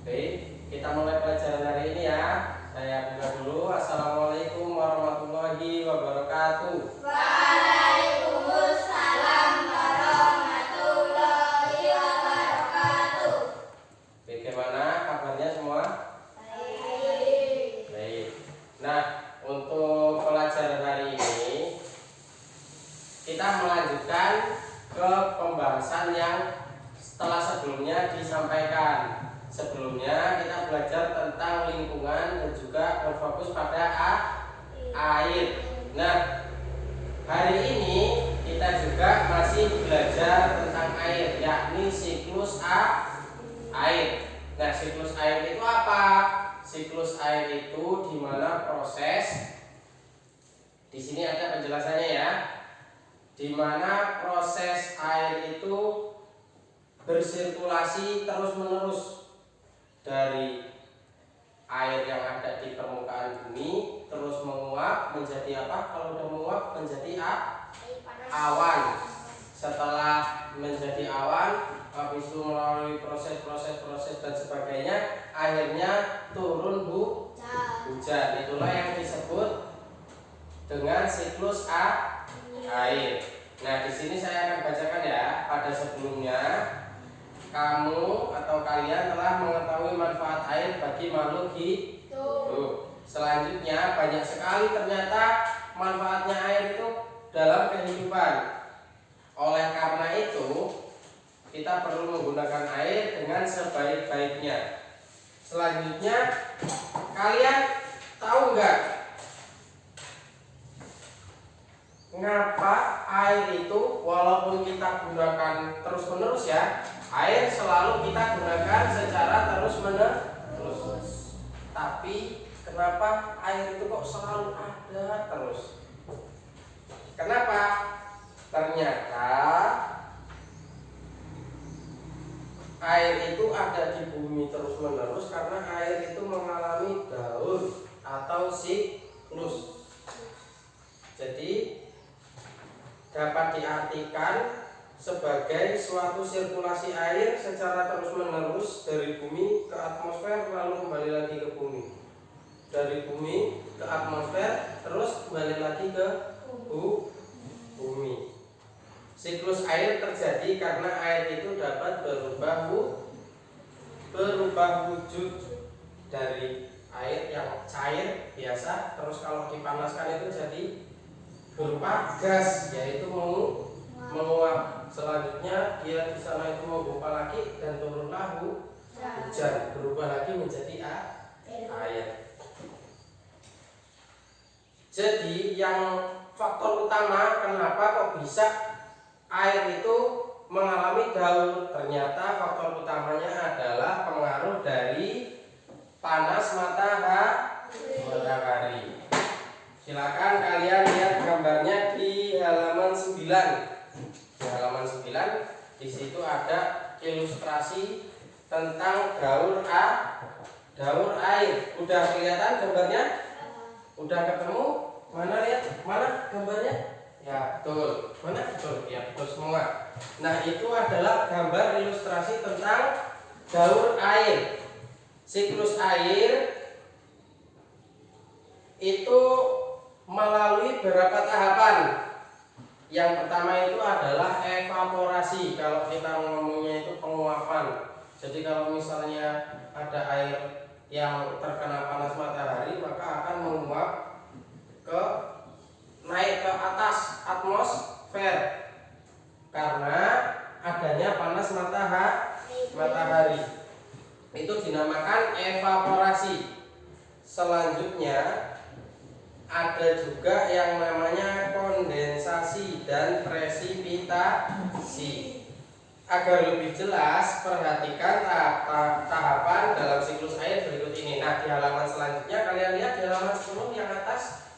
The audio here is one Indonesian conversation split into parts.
Baik, kita mulai pelajaran hari ini ya. Saya buka dulu. Assalamualaikum warahmatullahi wabarakatuh. Waalaikumsalam warahmatullahi wabarakatuh. Bagaimana kabarnya semua? Baik. Baik. Nah, untuk pelajaran hari ini kita melanjutkan ke pembahasan yang setelah sebelumnya disampaikan. Sebelumnya kita belajar tentang lingkungan dan juga berfokus pada air. Nah, hari ini kita juga masih belajar tentang air, yakni siklus air. Nah, siklus air itu apa? Siklus air itu di mana proses, di sini ada penjelasannya ya, di mana proses air itu bersirkulasi terus-menerus dari air yang ada di permukaan bumi terus menguap menjadi apa? Kalau udah menguap menjadi awan. Setelah menjadi awan, habis itu melalui proses dan sebagainya, akhirnya turun hujan. Itulah yang disebut dengan siklus air. Nah, di sini saya akan bacakan ya. Pada sebelumnya, kamu atau kalian telah mengetahui manfaat air bagi makhluk hidup. Selanjutnya, banyak sekali ternyata manfaatnya air itu dalam kehidupan. Oleh karena itu, kita perlu menggunakan air dengan sebaik-baiknya. Selanjutnya, kalian tahu nggak ngapa air itu walaupun kita gunakan terus-menerus ya, air selalu kita gunakan secara terus-menerus. Tapi kenapa air itu kok selalu ada terus? Kenapa? Ternyata air itu ada di bumi terus-menerus karena air itu mengalami daur atau siklus. Jadi dapat diartikan sebagai suatu sirkulasi air secara terus-menerus dari bumi ke atmosfer lalu kembali lagi ke bumi. Dari bumi ke atmosfer terus kembali lagi ke bumi. Siklus air terjadi karena air itu dapat berubah wujud dari air yang cair biasa, terus kalau dipanaskan itu jadi berupa gas, yaitu menguap. Selanjutnya dia di sana itu menggumpal lagi dan turunlah hujan, berubah lagi menjadi air. Jadi yang faktor utama kenapa kok bisa air itu mengalami daur, ternyata faktor utamanya adalah pengaruh dari panas matahari. Silakan kalian lihat gambarnya di halaman 9. Di halaman 9 di situ ada ilustrasi tentang daur air. Udah kelihatan gambarnya? Udah ketemu? Mana lihat? Mana gambarnya? Ya, betul. Mana? Betul. Ya, betul semua. Nah, itu adalah gambar ilustrasi tentang daur air. Siklus air itu melalui beberapa tahapan. Yang pertama itu adalah evaporasi. Kalau kita ngomongnya itu penguapan. Jadi kalau misalnya ada air yang terkena panas matahari, maka akan menguap naik ke atas atmosfer karena adanya panas matahari. Itu dinamakan evaporasi. Selanjutnya ada juga yang namanya kondensasi dan presipitasi. Agar lebih jelas, perhatikan tahapan dalam siklus air berikut ini. Nah, di halaman selanjutnya kalian lihat di halaman 10 yang atas.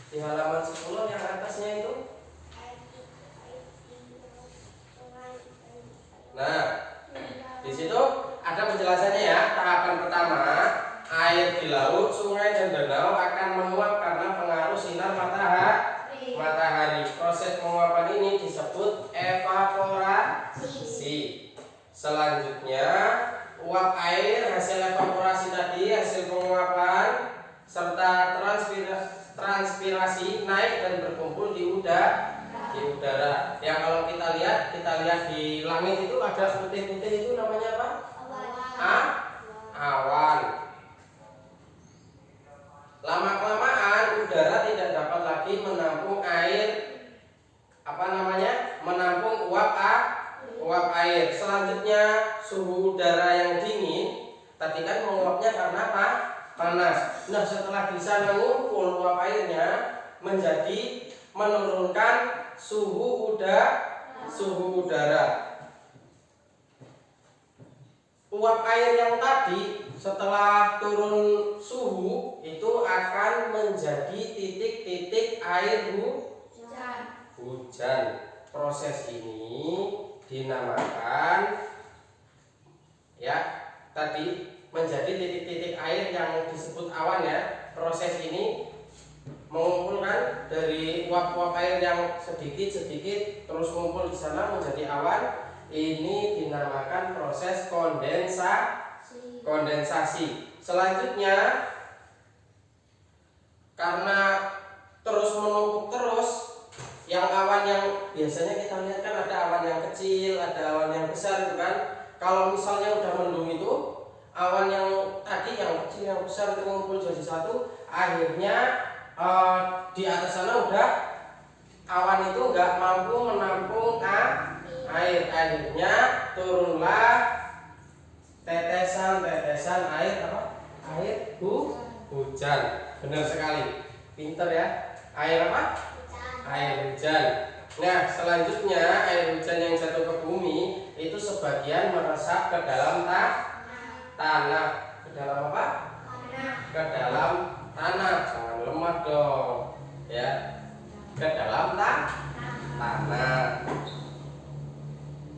Di halaman 10 yang atasnya itu. Nah, di situ ada penjelasannya ya. Tahapan pertama, air di laut, sungai dan danau akan menguap karena pengaruh sinar matahari. Proses penguapan ini disebut evaporasi. Selanjutnya Selanjutnya, uap air hasil evaporasi tadi, hasil penguapan serta transpirasi naik dan berkumpul di udara. Ya kalau kita lihat di langit itu ada putih-putih, itu namanya apa? Awan. Lama-kelamaan udara tidak dapat lagi menampung menampung uap air. Selanjutnya, suhu udara yang dingin tadi kan menguapnya karena apa? Panas. Nah, setelah bisa mengumpul uap airnya menurunkan suhu udara. Uap air yang tadi setelah turun suhu itu akan menjadi titik-titik air hujan. Proses ini dinamakan tadi menjadi titik-titik air yang disebut awan ya. Proses ini mengumpulkan dari uap-uap air yang sedikit-sedikit terus mengumpul di sana menjadi awan. Ini dinamakan proses kondensasi. Selanjutnya, karena terus menumpuk yang awan yang biasanya kita lihat kan ada awan yang kecil, ada awan yang besar itu kan. Kalau misalnya udah mendung itu, awan yang tadi yang kecil yang besar itu mengumpul jadi satu, akhirnya di atas sana udah awan itu nggak mampu menampung air. Akhirnya turunlah tetesan air hujan. Benar sekali, pinter ya. Air apa? Air hujan. Nah, selanjutnya air hujan yang jatuh ke bumi itu sebagian meresap ke dalam tanah. Ke dalam apa? Ke dalam tanah. Jangan lemah dong, ya. Ke dalam tanah.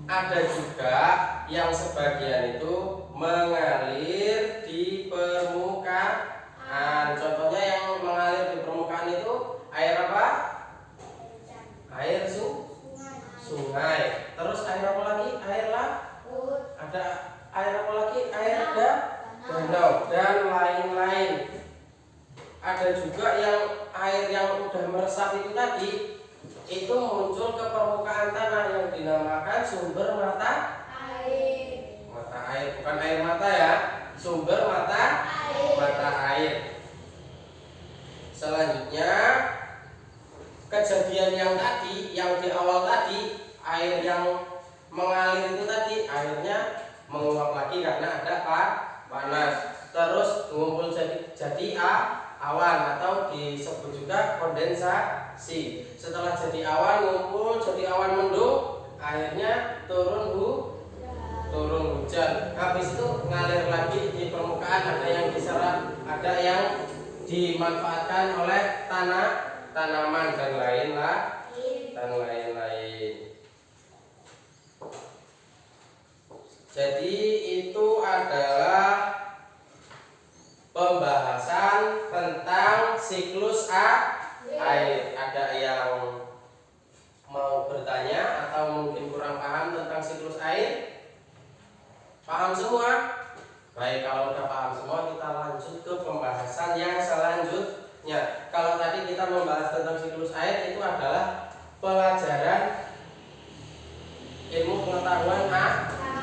Ada juga yang sebagian itu mengalir di permukaan. Contohnya yang mengalir di permukaan itu air apa? Air sungai. Terus air apa lagi? Air laut. Ada air apa lagi? Air danau dan lain-lain. Ada juga yang air yang udah meresap itu tadi itu muncul ke permukaan tanah yang dinamakan sumber mata air. Mata air, bukan air mata ya. Sumber mata air. Selanjutnya, kejadian yang tadi, yang di awal tadi, air yang mengalir itu tadi, airnya menguap lagi karena ada panas. Terus mengumpul jadi awan atau disebut juga kondensasi. Setelah jadi awan ngumpul jadi awan mendung, akhirnya turun hujan. Habis itu ngalir lagi di permukaan, ada yang diserap, ada yang dimanfaatkan oleh tanaman dan lain-lain. Jadi itu adalah pembahasan tentang siklus air. Ada yang mau bertanya atau mungkin kurang paham tentang siklus air? Paham semua? Baik, kalau udah paham semua, kita lanjut ke pembahasan yang selanjutnya. Kalau tadi kita membahas tentang siklus air, itu adalah pelajaran ilmu pengetahuan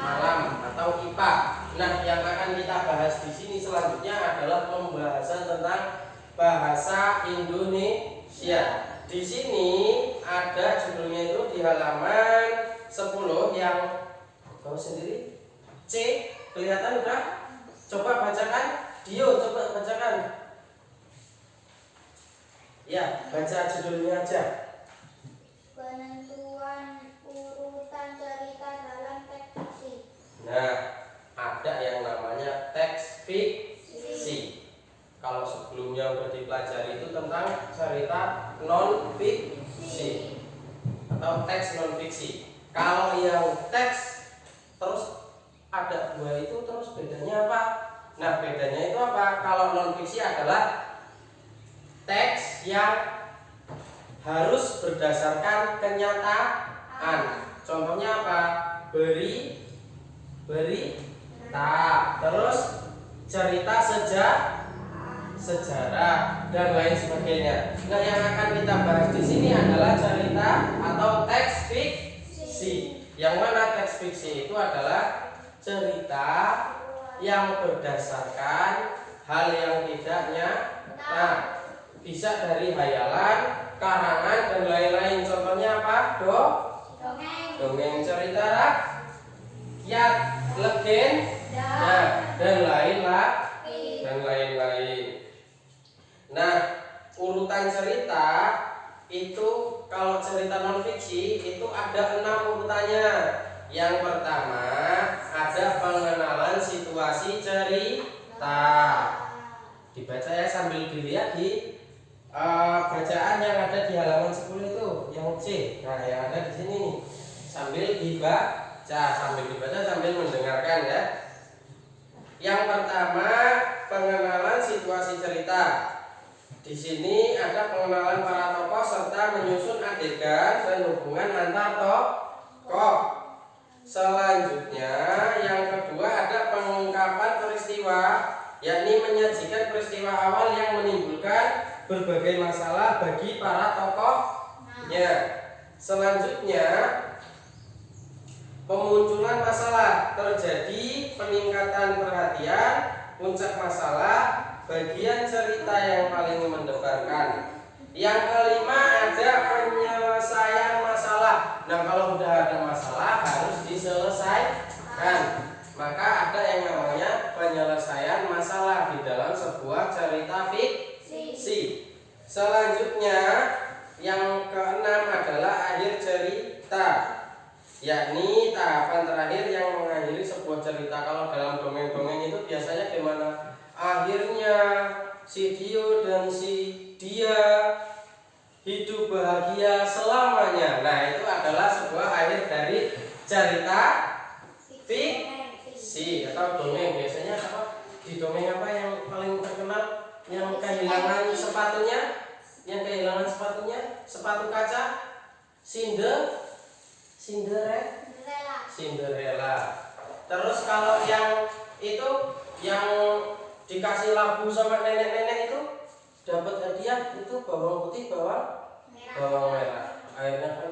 alam atau IPA. Nah, yang akan kita bahas di sini selanjutnya adalah pembahasan tentang bahasa Indonesia. Di sini ada judulnya itu di halaman 10 yang tahu sendiri. C, kelihatan udah? Coba bacakan. Dio, coba bacakan. Ya, baca judulnya aja. Penentuan urutan cerita dalam teks fiksi. Nah, ada yang namanya teks fiksi. Kalau sebelumnya udah dipelajari itu tentang cerita non fiksi atau teks non fiksi. Kalau yang teks terus ada dua itu, terus bedanya apa? Nah, bedanya itu apa? Kalau non fiksi adalah teks yang harus berdasarkan kenyataan. Contohnya apa? berita, terus cerita sejarah dan lain sebagainya. Nah, yang akan kita bahas di sini adalah cerita atau teks fiksi. Yang mana teks fiksi itu adalah cerita yang berdasarkan hal yang tidak nyata. Bisa dari hayalan, karangan dan lain-lain. Contohnya apa? Dongeng, cerita rakyat, legenda dan lain-lain. Nah, urutan cerita itu kalau cerita non fiksi itu ada 6 urutannya. Yang pertama ada pengenalan situasi cerita. Dibaca ya sambil dilihat di bacaan yang ada di halaman 10 itu, yang C. Nah, yang ada di sini nih. Sambil dibaca sambil mendengarkan ya. Yang pertama pengenalan situasi cerita. Di sini ada pengenalan para tokoh serta menyusun adegan dan hubungan antar tokoh. Selanjutnya yang kedua ada pengungkapan peristiwa, yakni menyajikan peristiwa awal yang menimbulkan berbagai masalah bagi para tokohnya. Selanjutnya pemunculan masalah, terjadi peningkatan perhatian, puncak masalah, bagian cerita yang paling mendebarkan. Yang kelima ada penyelesaian masalah. Nah, kalau sudah ada masalah harus diselesaikan. Maka ada yang namanya penyelesaian masalah di dalam sebuah cerita fiksi. Selanjutnya yang keenam adalah akhir cerita, yakni tahapan terakhir yang mengakhiri sebuah cerita. Kalau dalam dongeng-dongeng itu biasanya gimana? Akhirnya si Dio dan si dia hidup bahagia selamanya. Nah, itu adalah sebuah akhir dari cerita fiksi atau dongeng. Biasanya apa? Di dongeng apa yang paling terkenal? Yang kehilangan sepatunya? Yang kehilangan sepatunya? Sepatu kaca? Cinderella. Terus kalau yang itu yang dikasih labu sama nenek-nenek itu dapat hadiah itu bawang putih, bawang merah. Akhirnya kan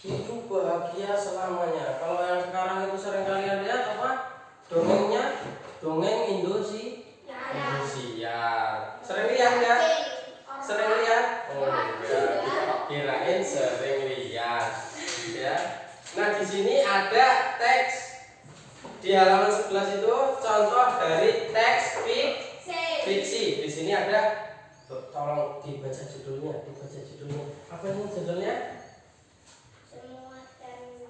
hidup bahagia selamanya. Kalau yang sekarang itu sering kalian lihat apa? Dongeng Indosiar. Sering lihat ya? Sering lihat? Oh enggak. Kirain sering lihat. Ya. Nah, di sini ada teks di halaman 11 itu contoh dari teks fiksi. Di sini ada, tolong dibaca judulnya. Apa ini judulnya? Semua dan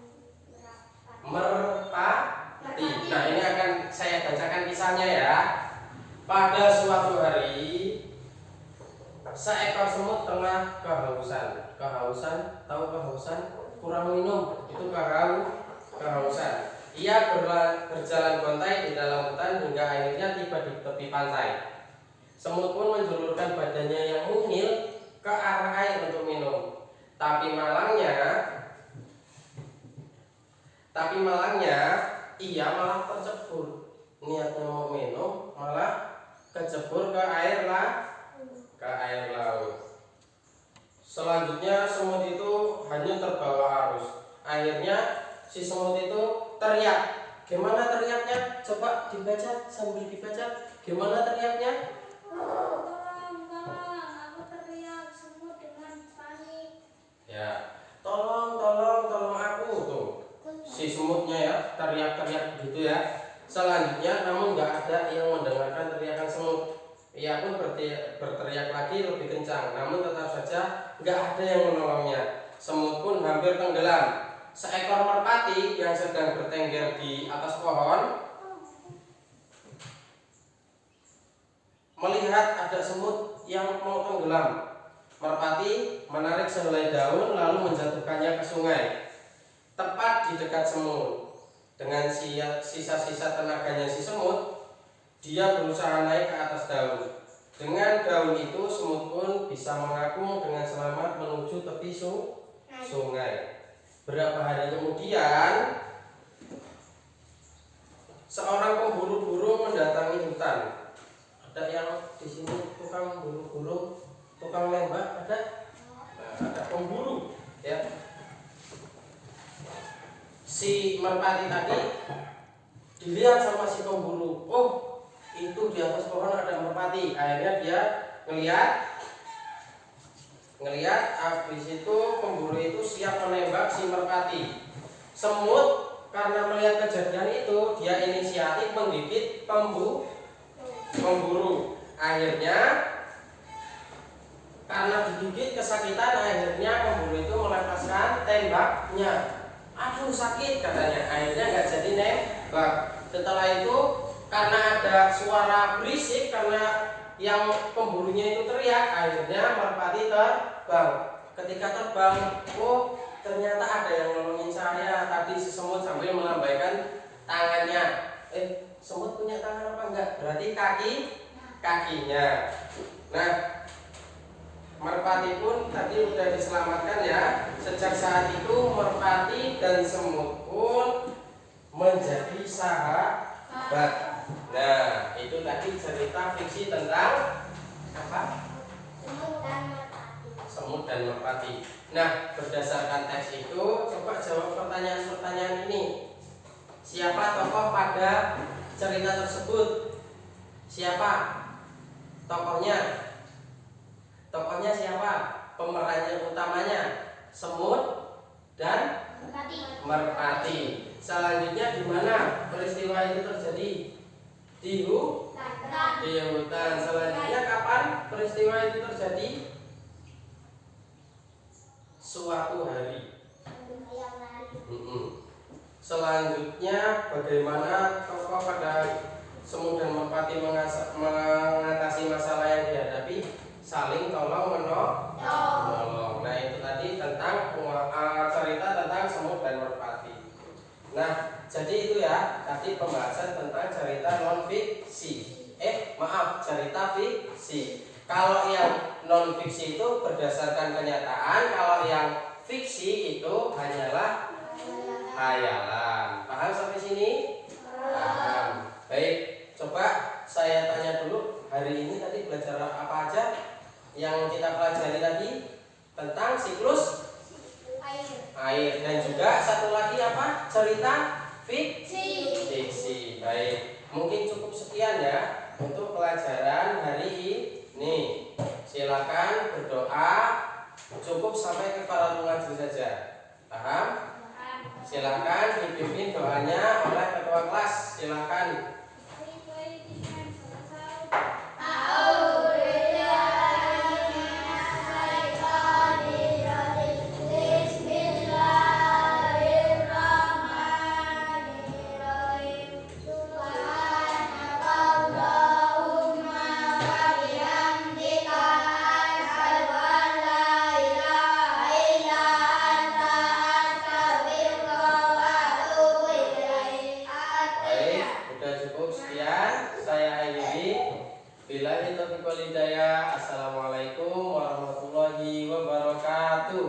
Merpati. Nah, ini akan saya bacakan kisahnya ya. Pada suatu hari seekor semut tengah kehausan. Tahu kehausan? Kurang minum, itu kehausan. Ia berjalan gontai di dalam hutan hingga akhirnya tiba di tepi pantai. Semut pun menjulurkan badannya yang mungil ke arah air untuk minum. Tapi malangnya ia malah tercebur. Niatnya mau minum malah kecebur ke air laut. Selanjutnya semut itu hanyut terbawa arus. Akhirnya si semut itu teriak. Gimana teriaknya? Coba dibaca sambil dibaca. Gimana teriaknya? tolong, aku teriak semut dengan panik. Ya, tolong aku tuh. Si semutnya ya teriak-teriak gitu ya. Selanjutnya namun nggak ada yang mendengarkan teriakan semut. Ia pun berteriak lagi lebih kencang, namun tetap saja nggak ada yang menolongnya. Semut pun hampir tenggelam. Seekor merpati yang sedang bertengger di atas pohon melihat ada semut yang mau tenggelam. Merpati menarik sehelai daun lalu menjatuhkannya ke sungai, tepat di dekat semut. Dengan sisa-sisa tenaganya si semut, dia berusaha naik ke atas daun. Dengan daun itu semut pun bisa mengapung dengan selamat menuju tepi sungai. Berapa hari kemudian Seorang pemburu burung mendatangi hutan. Ada yang di sini tukang buru burung, tukang nembak ada? Nah, ada pemburu, ya. Si merpati tadi dilihat sama si pemburu. Oh, itu di atas pohon ada merpati. Akhirnya dia ngelihat. Habis itu pemburu itu siap menembak si merpati. Semut karena melihat kejadian itu, dia inisiatif menggigit pemburu. Akhirnya karena digigit kesakitan, akhirnya pemburu itu melepaskan tembaknya. Aduh sakit katanya. Akhirnya nggak jadi nembak. Setelah itu karena ada suara berisik, karena yang pemburunya itu teriak, akhirnya merpati terbang. Ketika terbang, oh ternyata ada yang nolongin saya tadi, si semut sambil melambaikan tangannya. Semut punya tangan apa enggak? Berarti kakinya. Nah, merpati pun tadi sudah diselamatkan ya. Sejak saat itu merpati dan semut pun menjadi sahabat. Nah, itu tadi cerita fiksi tentang apa? Semut dan merpati. Nah, berdasarkan teks itu, coba jawab pertanyaan-pertanyaan ini. Siapa tokoh pada cerita tersebut? Siapa tokohnya? Tokohnya siapa? Pemerannya utamanya semut dan merpati. Selanjutnya di mana peristiwa itu terjadi? Di hutan. Selanjutnya kapan peristiwa itu terjadi? Suatu hari. Selanjutnya bagaimana tokoh pada semut dan merpati mengatasi masalah yang dihadapi? Saling tolong menolong. Nah, itu tadi tentang cerita tentang semut dan merpati. Nah, jadi itu ya tadi pembahasan tentang cerita non fiksi. Cerita fiksi. Kalau yang non fiksi itu berdasarkan kenyataan, kalau yang fiksi itu hanyalah khayalan. Paham sampai sini? Paham. Baik, coba saya tanya dulu, hari ini tadi belajar apa aja? Yang kita pelajari tadi tentang siklus air, dan juga satu lagi apa? Cerita fiksi. Baik, mungkin cukup sekian ya untuk pelajaran hari ini. Silakan berdoa, cukup sampai kifaratul majlis saja. Paham? Silakan dipimpin doanya oleh ketua kelas. Silakan. Assalamualaikum warahmatullahi wabarakatuh.